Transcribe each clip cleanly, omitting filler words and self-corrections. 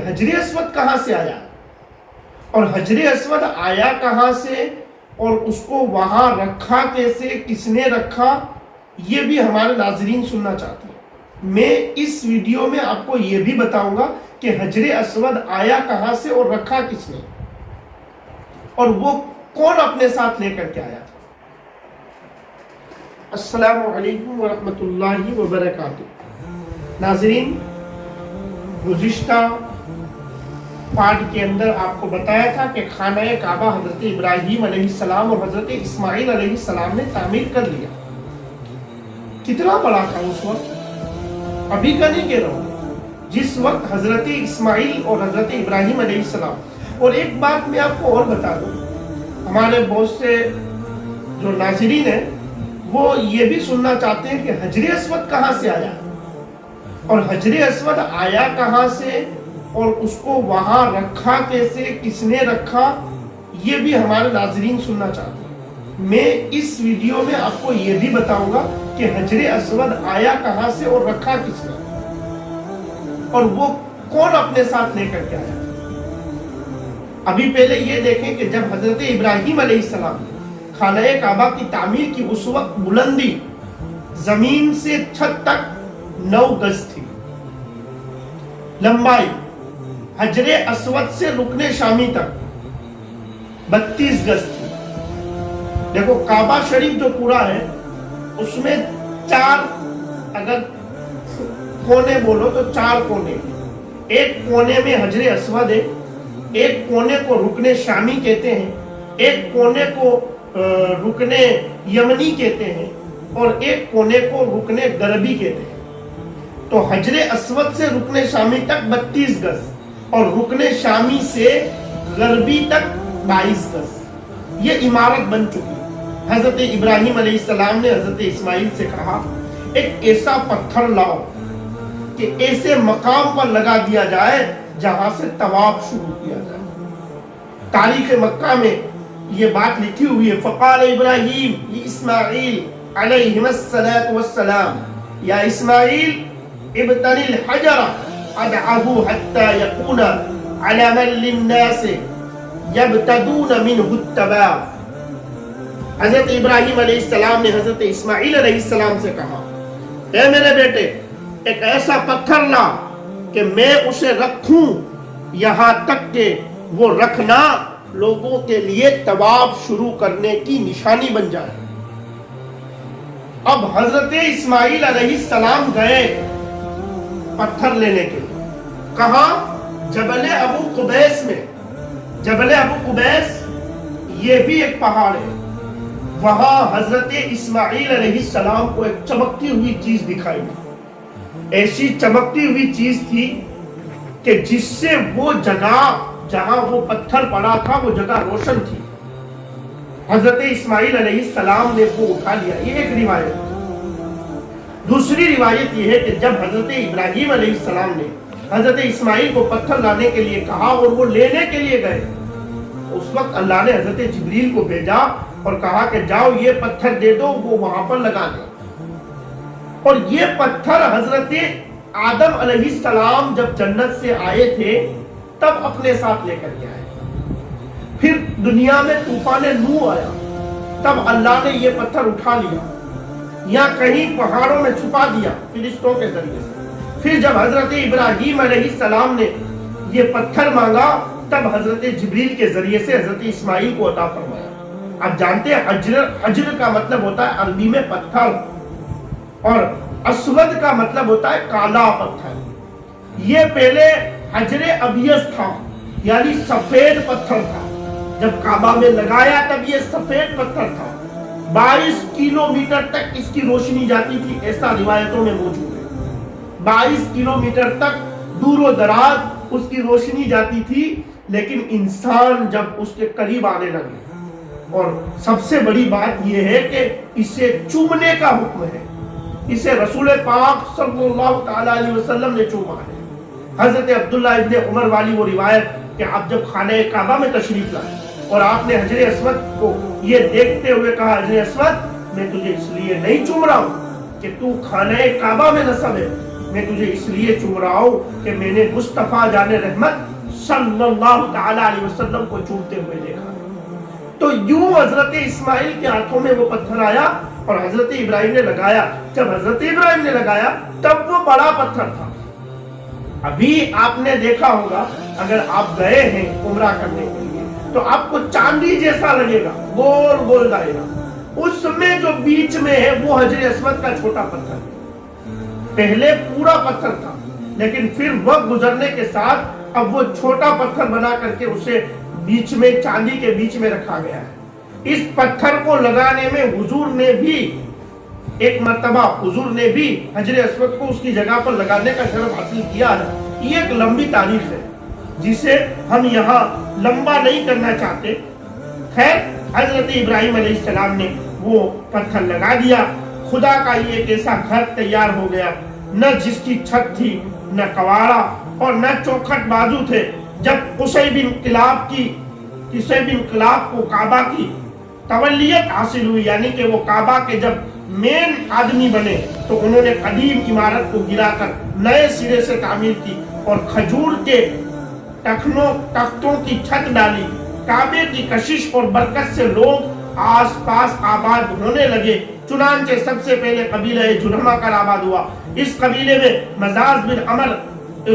حجر اسود کہاں سے آیا اور حجر اسود آیا کہاں سے اور اس کو وہاں رکھا کیسے، کس نے رکھا، یہ بھی ہمارے ناظرین سننا چاہتے ہیں۔ میں اس ویڈیو میں آپ کو یہ بھی بتاؤں گا کہ حجر اسود آیا کہاں سے اور رکھا کس نے، اور وہ کون اپنے ساتھ لے کر کے آیا تھا۔ السلام علیکم ورحمۃ اللہ وبرکاتہ۔ ناظرین، گزشتہ پارٹ کے اندر آپ کو بتایا تھا کہ خانہ کعبہ حضرت ابراہیم علیہ السلام اور حضرت اسماعیل علیہ السلام نے تعمیر کر لیا۔ کتنا بڑا تھا اس وقت، ابھی کا نہیں کہہ رہا ہوں، جس وقت حضرت اسماعیل اور حضرت ابراہیم علیہ السلام۔ اور ایک بات میں آپ کو اور بتا دوں، ہمارے بہت سے جو ناظرین ہیں وہ یہ بھی سننا چاہتے ہیں کہ حجر اسود کہاں سے آیا اور حجر اسود آیا کہاں سے اور اس کو وہاں رکھا کیسے، کس نے رکھا، یہ بھی ہمارے ناظرین سننا چاہتے ہیں۔ میں اس ویڈیو میں آپ کو یہ بھی بتاؤں گا کہ حجر اسود آیا کہاں سے اور رکھا کس نے، اور وہ کون اپنے ساتھ لے کر کے آیا۔ ابھی پہلے یہ دیکھیں کہ جب حضرت ابراہیم علیہ السلام خانہ کعبہ کی تعمیر کی، اس وقت بلندی زمین سے چھت تک 9 گز تھی، لمبائی حجر اسود سے رکن شامی تک 32 گز تھی۔ دیکھو کعبہ شریف جو پورا ہے اس میں 4 اگر کونے بولو تو 4 کونے، ایک کونے میں حجر اسود ہے، ایک کونے کو رکن شامی کہتے ہیں، ایک کونے کو رکن یمنی کہتے ہیں، اور ایک کونے کو رکن غربی کہتے ہیں۔ تو حجر اسود سے رکن شامی تک 32 گز اور رکن شامی سے غربی تک 22 گز یہ عمارت بن چکی۔ حضرت ابراہیم علیہ السلام نے حضرت اسماعیل سے کہا ایک ایسا پتھر لاؤ کہ ایسے مقام پر لگا دیا جائے جہاں سے طواف شروع کیا جائے۔ تاریخ مکہ میں یہ بات لکھی ہوئی ہے، فقال ابراہیم اسماعیل علیہ السلام یا اسماعیل ابتنی الحجر ادعه حتى يكون علما للناس يبتدون منه التبع۔ حضرت ابراہیم علیہ السلام نے حضرت اسماعیل علیہ السلام سے کہا اے میرے بیٹے ایک ایسا پتھر لا کہ میں اسے رکھوں یہاں تک کہ وہ رکھنا لوگوں کے لیے طواف شروع کرنے کی نشانی بن جائے۔ اب حضرت اسماعیل علیہ السلام گئے پتھر لینے کے لیے، کہاں؟ جبل ابو قبیس میں۔ جبل ابو قبیس یہ بھی ایک پہاڑ ہے، وہاں حضرت اسماعیل علیہ السلام کو ایک چمکتی ہوئی چیز دکھائی دی۔ ایسی چمکتی ہوئی چیز تھی کہ جس سے وہ جگہ جہاں وہ پتھر پڑا تھا وہ جگہ روشن تھی۔ حضرت اسماعیل علیہ السلام نے وہ اٹھا لیا، یہ ایک روایت۔ دوسری روایت یہ ہے کہ جب حضرت ابراہیم علیہ السلام نے حضرت اسماعیل کو پتھر لانے کے لیے کہا اور وہ لینے کے لیے گئے، اس وقت اللہ نے حضرت جبریل کو بھیجا اور کہا کہ جاؤ یہ پتھر دے دو، وہ وہاں پر لگا دے۔ اور یہ پتھر حضرت آدم علیہ السلام جب جنت سے آئے تھے تب اپنے ساتھ لے کر کے آئے۔ پھر دنیا میں طوفان نوح آیا، تب اللہ نے یہ پتھر اٹھا لیا یا کہیں پہاڑوں میں چھپا دیا فرشتوں کے ذریعے سے۔ پھر جب حضرت ابراہیم علیہ السلام نے یہ پتھر مانگا تب حضرت جبریل کے ذریعے سے حضرت اسماعیل کو عطا فرمایا۔ آپ جانتے ہیں حجر کا مطلب ہوتا ہے عربی میں پتھر، اور اسود کا مطلب ہوتا ہے کالا پتھر۔ یہ پہلے حجر ابیض تھا، یعنی سفید پتھر تھا۔ جب کعبہ میں لگایا تب یہ سفید پتھر تھا۔ 22 کلومیٹر تک اس کی روشنی جاتی تھی، ایسا روایتوں میں موجود ہے۔ 22 کلومیٹر تک دور و دراز اس کی روشنی جاتی تھی، لیکن انسان جب اس کے قریب آنے لگے، اور سب سے بڑی بات یہ ہے کہ اسے چومنے کا حکم ہے، اسے رسول پاک صلی اللہ تعالی علیہ وسلم نے چوما ہے۔ حضرت عبداللہ ابن عمر والی وہ روایت کہ آپ جب خانہ کعبہ میں تشریف لائے اور آپ نے حجر اسود کو یہ دیکھتے ہوئے کہا حجر اسود میں تجھے اس لیے نہیں چوم رہا ہوں کہ تو خانہ کعبہ میں نصب ہے، میں تجھے اس لیے چوم رہا ہوں کہ میں نے مصطفیٰ جان رحمت صلی اللہ تعالی علیہ وسلم کو چومتے ہوئے دیکھا۔ تو یوں حضرت اسماعیل کے ہاتھوں میں وہ پتھر آیا اور حضرت ابراہیم نے لگایا۔ جب حضرت ابراہیم نے لگایا تب وہ بڑا پتھر تھا۔ ابھی آپ نے دیکھا ہوگا اگر آپ گئے ہیں عمرہ کرنے کے لیے تو آپ کو چاندی جیسا لگے گا، گول گول دائرہ، اس میں جو بیچ میں ہے وہ حجر اسود کا چھوٹا پتھر ہے۔ پہلے پورا پتھر تھا لیکن پھر وقت گزرنے کے ساتھ اب وہ چھوٹا پتھر بنا کر کے اسے بیچ میں چاندی کے بیچ میں رکھا گیا ہے۔ اس پتھر کو لگانے میں حضور نے بھی ایک مرتبہ حضور نے بھی حجر اسود کو اس کی جگہ پر لگانے کا شرف حاصل کیا ہے۔ یہ ایک لمبی تاریخ ہے جسے ہم یہاں لمبا نہیں کرنا چاہتے۔ خیر، حضرت ابراہیم علیہ السلام نے وہ پتھر لگا دیا۔ خدا کا یہ ایک ایسا گھر تیار ہو گیا، نہ جس کی چھت تھی، نہ کواڑا اور نہ چوکھٹ بازو تھے۔ جب قصی بن کلاب کو کعبہ کی تولیت حاصل ہوئی، یعنی کہ وہ کعبہ کے جب مین آدمی بنے، تو انہوں نے قدیم عمارت کو گرا کر نئے سرے سے تعمیر کی اور کھجور کے تختوں کی چھت ڈالی۔ کعبے کی کشش اور برکت سے لوگ آس پاس آباد ہونے لگے۔ چنانچہ سب سے پہلے قبیلہ جرہمہ کا آباد ہوا۔ اس قبیلے میں مزاز بن عمر،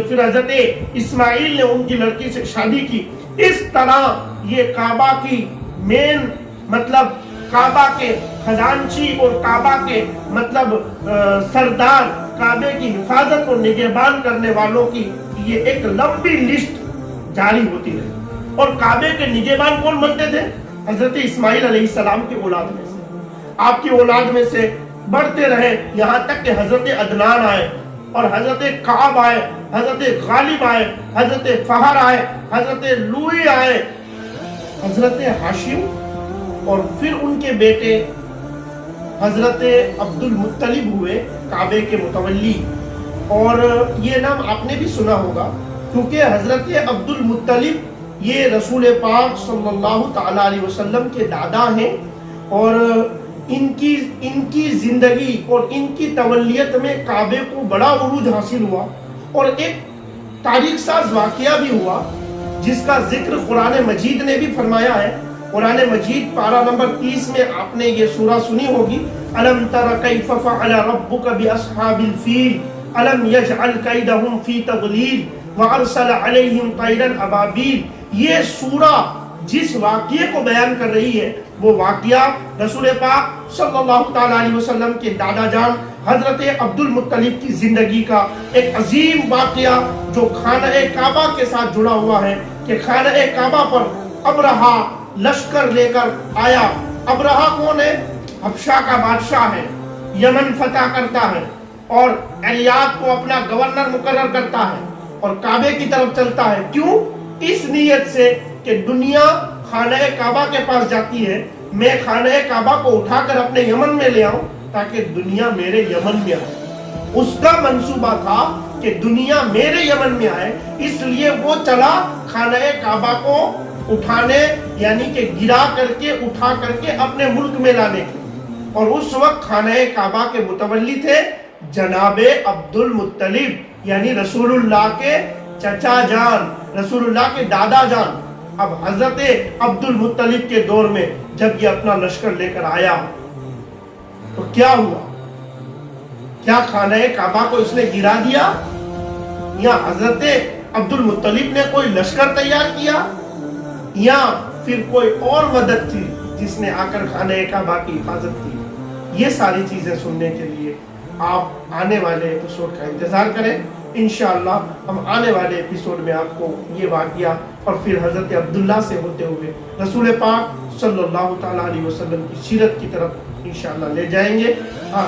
پھر حضرت اسماعیل نے ان کی لڑکی سے شادی کی۔ اس طرح یہ کعبہ کی مین مطلب کعبہ کے خزانچی اور کعبہ کے مطلب سردار، کعبے کی حفاظت اور نگہبان کرنے والوں کی یہ ایک لمبی لسٹ جاری ہوتی رہی۔ اور کعبے کے نگہبان کون بنتے تھے؟ حضرت اسماعیل علیہ السلام کی اولاد میں سے، آپ کی اولاد میں سے بڑھتے رہے یہاں تک کہ حضرت عدنان آئے اور حضرت کعب آئے، حضرت غالب آئے، حضرت فہر آئے، حضرت لوئی آئے، حضرت ہاشم، اور پھر ان کے بیٹے حضرت عبد المطلب ہوئے کعبے کے متولی۔ اور یہ نام آپ نے بھی سنا ہوگا کیونکہ حضرت عبد المطلب یہ رسول پاک صلی اللہ تعالی علیہ وسلم کے دادا ہیں، اور ان کی زندگی اور ان کی تولیت میں کعبے کو بڑا عروج حاصل ہوا۔ اور ایک تاریخ ساز واقعہ بھی ہوا جس کا ذکر قرآن مجید نے بھی فرمایا ہے۔ قرآن مجید پارہ نمبر 30 میں آپ نے یہ سورہ سنی ہوگی، أَلَمْ تَرَ كَيْفَ فَعَلَ رَبُّكَ بِأَصْحَابِ الْفِيلِ أَلَمْ يَجْعَلْ كَيْدَهُمْ فِي تَضْلِيلٍ وَأَرْسَلَ عَلَيْهِمْ طَيْرًا أَبَابِيلَ۔ یہ سورہ جس واقعے کو بیان کر رہی ہے وہ واقعہ رسول پاک صلی اللہ تعالی علیہ وسلم کے دادا جان حضرت عبد المطلب کی زندگی کا ایک عظیم واقعہ جو خانہ کعبہ کے ساتھ جڑا ہوا ہے کہ خانہ کعبہ پر ابرہہ لشکر لے کر آیا۔ ابرہہ کون ہے؟ حبشہ کا بادشاہ ہے، یمن فتح کرتا ہے اور الیاد کو اپنا گورنر مقرر کرتا ہے اور کعبے کی طرف چلتا ہے۔ کیوں؟ اس نیت سے کہ دنیا خانہ کعبہ کے پاس جاتی ہے، میں خانہ کعبہ کو اٹھا کر اپنے یمن میں لے آؤں تاکہ دنیا میرے یمن میں آئے۔ اس کا منصوبہ تھا کہ دنیا میرے یمن میں آئے، اس لیے وہ چلا خانہ کعبہ کو اٹھانے، یعنی کہ گرا کر کے اٹھا کر کے اپنے ملک میں لانے کے۔ اور اس وقت خانہ کعبہ کے متولی تھے جناب عبد المطلب، یعنی رسول اللہ کے چچا جان، رسول اللہ کے دادا جان۔ اب حضرت عبد المطلب کے دور میں جب یہ اپنا لشکر لے کر آیا تو کیا ہوا؟ کیا خانہ کعبہ کو اس نے گرا دیا یا حضرت عبد المطلب نے کوئی لشکر تیار کیا یا پھر کوئی اور مدد تھی جس نے آ کر خانہ کعبہ کی حفاظت کی؟ یہ ساری چیزیں سننے کے لیے آپ آنے والے ایپیسوڈ کا انتظار کریں۔ انشاءاللہ ہم آنے والے ایپیسوڈ میں آپ کو یہ واقعہ اور پھر حضرت عبداللہ سے ہوتے ہوئے رسول پاک صلی اللہ تعالیٰ علیہ وسلم کی سیرت کی طرف انشاءاللہ لے جائیں گے۔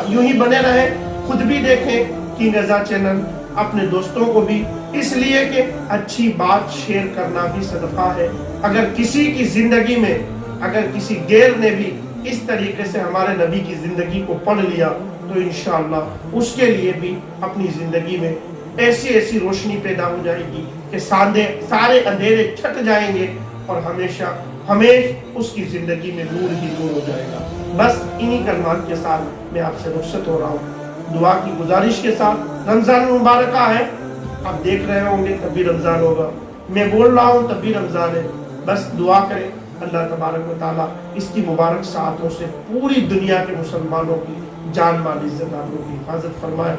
یوں ہی بنے رہیں، خود بھی دیکھیں کنگ رضا چینل، اپنے دوستوں کو بھی، اس لیے کہ اچھی بات شیئر کرنا بھی صدقہ ہے۔ اگر کسی کی زندگی میں اگر کسی غیر نے بھی اس طریقے سے ہمارے نبی کی زندگی کو پڑھ لیا تو انشاءاللہ اس کے لیے بھی اپنی زندگی میں ایسی روشنی پیدا ہو جائے گی کہ سارے اندھیرے چھٹ جائیں گے اور ہمیشہ اس کی زندگی میں نور ہی نور ہو جائے گا۔ بس انہی کلمات کے ساتھ میں آپ سے رخصت ہو رہا ہوں، دعا کی گزارش کے ساتھ۔ رمضان المبارک ہے، آپ دیکھ رہے ہوں گے تب بھی رمضان ہوگا، میں بول رہا ہوں تب بھی رمضان ہے. بس دعا کریں اللہ تبارک و تعالیٰ اس کی مبارک ساعتوں سے پوری دنیا کے مسلمانوں کی جان مال عزت آبرو کی حفاظت فرمائے.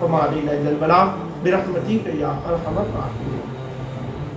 وما علینا الا البلاغ برحمتک یا ارحم الراحمین.